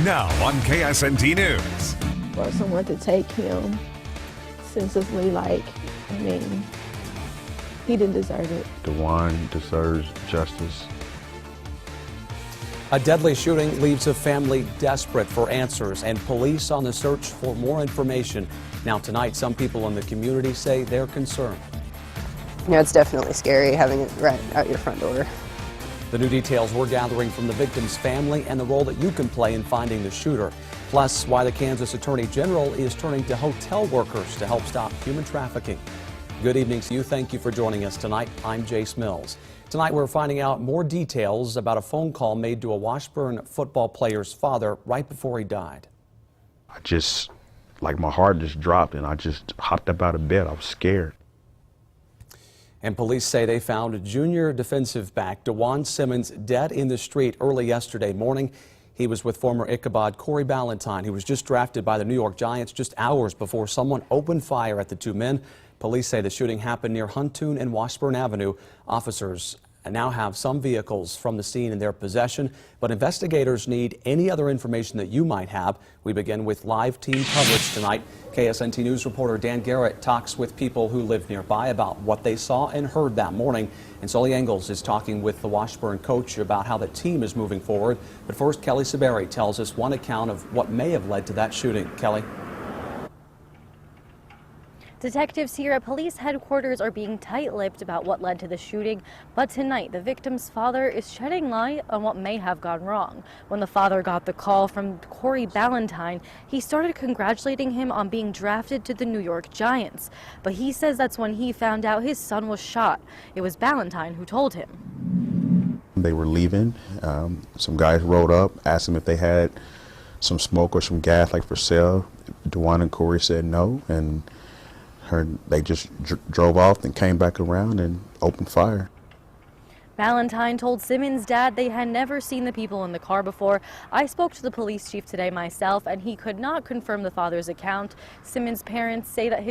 Now on KSNT News. For someone to take him senselessly, he didn't deserve it. Dwane deserves justice. A deadly shooting leaves a family desperate for answers and police on the search for more information. Now tonight, some people in the community say they're concerned. Yeah, it's definitely scary having it right out your front door. The new details we're gathering from the victim's family and the role that you can play in finding the shooter. Plus, why the Kansas Attorney General is turning to hotel workers to help stop human trafficking. Good evening to you. Thank you for joining us tonight. I'm Jace Mills. Tonight we're finding out more details about a phone call made to a Washburn football player's father right before he died. My heart just dropped and I just hopped up out of bed. I was scared. And police say they found junior defensive back Dwane Simmons dead in the street early yesterday morning. He was with former Ichabod Corey Ballantyne, who was just drafted by the New York Giants just hours before someone opened fire at the two men. Police say the shooting happened near Huntoon and Washburn Avenue. Officers now have some vehicles from the scene in their possession, but investigators need any other information that you might have. We begin with live team coverage tonight. KSNT News reporter Dan Garrett talks with people who live nearby about what they saw and heard that morning. And Sully Engels is talking with the Washburn coach about how the team is moving forward. But first, Kelly Saberi tells us one account of what may have led to that shooting. Kelly. Detectives here at police headquarters are being tight-lipped about what led to the shooting, but tonight the victim's father is shedding light on what may have gone wrong. When the father got the call from Corey Ballantyne, he started congratulating him on being drafted to the New York Giants, but he says that's when he found out his son was shot. It was Ballantyne who told him. They were leaving. Some guys rode up, asked them if they had some smoke or some gas for sale. Dwane and Corey said no, and they just drove off and came back around and opened fire. Ballantyne told Simmons' dad they had never seen the people in the car before. I spoke to the police chief today myself, and he could not confirm the father's account. Simmons' parents say that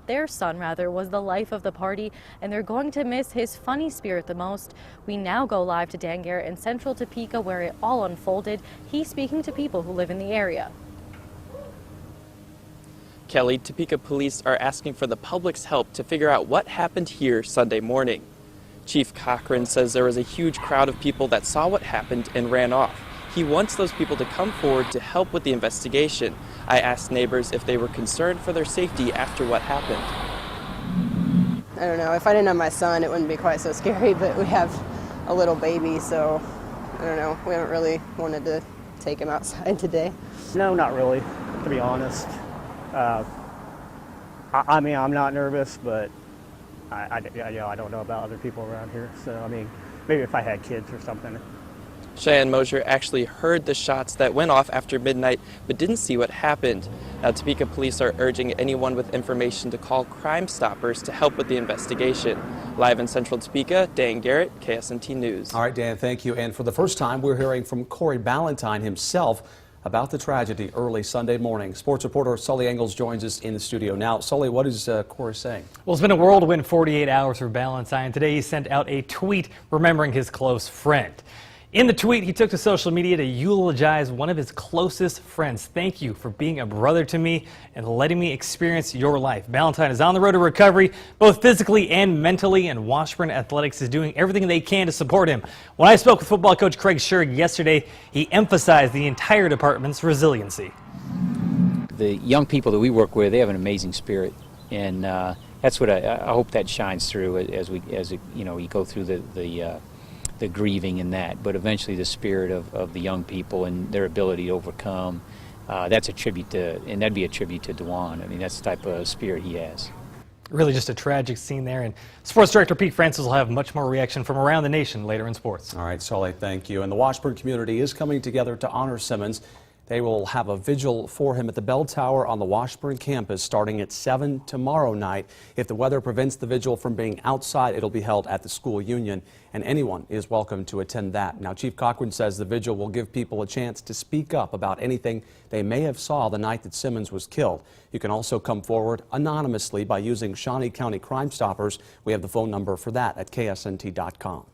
their son was the life of the party, and they're going to miss his funny spirit the most. We now go live to Dan Garrett in Central Topeka, where it all unfolded. He's speaking to people who live in the area. Kelly, Topeka police are asking for the public's help to figure out what happened here Sunday morning. Chief Cochran says there was a huge crowd of people that saw what happened and ran off. He wants those people to come forward to help with the investigation. I asked neighbors if they were concerned for their safety after what happened. I don't know, if I didn't have my son, it wouldn't be quite so scary, but we have a little baby, so I don't know, we haven't really wanted to take him outside today. No, not really, to be honest. I'm not nervous, but I don't know about other people around here. So, maybe if I had kids or something. Cheyenne Mosier actually heard the shots that went off after midnight, but didn't see what happened. Now, Topeka police are urging anyone with information to call Crime Stoppers to help with the investigation. Live in Central Topeka, Dan Garrett, KSNT News. All right, Dan, thank you. And for the first time, we're hearing from Corey Ballantyne himself about the tragedy early Sunday morning. Sports reporter Sully Engels joins us in the studio now. Sully, what is Corey saying? Well, it's been a whirlwind 48 hours for Ballantyne. Today he sent out a tweet remembering his close friend. In the tweet, he took to social media to eulogize one of his closest friends. Thank you for being a brother to me and letting me experience your life. Ballantyne is on the road to recovery, both physically and mentally, and Washburn Athletics is doing everything they can to support him. When I spoke with football coach Craig Sherg yesterday, he emphasized the entire department's resiliency. The young people that we work with, they have an amazing spirit, and that's what I hope that shines through as we go through the grieving and that, but eventually the spirit of the young people and their ability to overcome, that's a tribute to, and that'd be a tribute to Dwane. That's the type of spirit he has. Really just a tragic scene there, and sports director Pete Francis will have much more reaction from around the nation later in sports. All right, Sully, thank you. And the Washburn community is coming together to honor Simmons. They will have a vigil for him at the Bell Tower on the Washburn campus starting at 7 tomorrow night. If the weather prevents the vigil from being outside, it'll be held at the school union, and anyone is welcome to attend that. Now, Chief Cochran says the vigil will give people a chance to speak up about anything they may have saw the night that Simmons was killed. You can also come forward anonymously by using Shawnee County Crime Stoppers. We have the phone number for that at ksnt.com.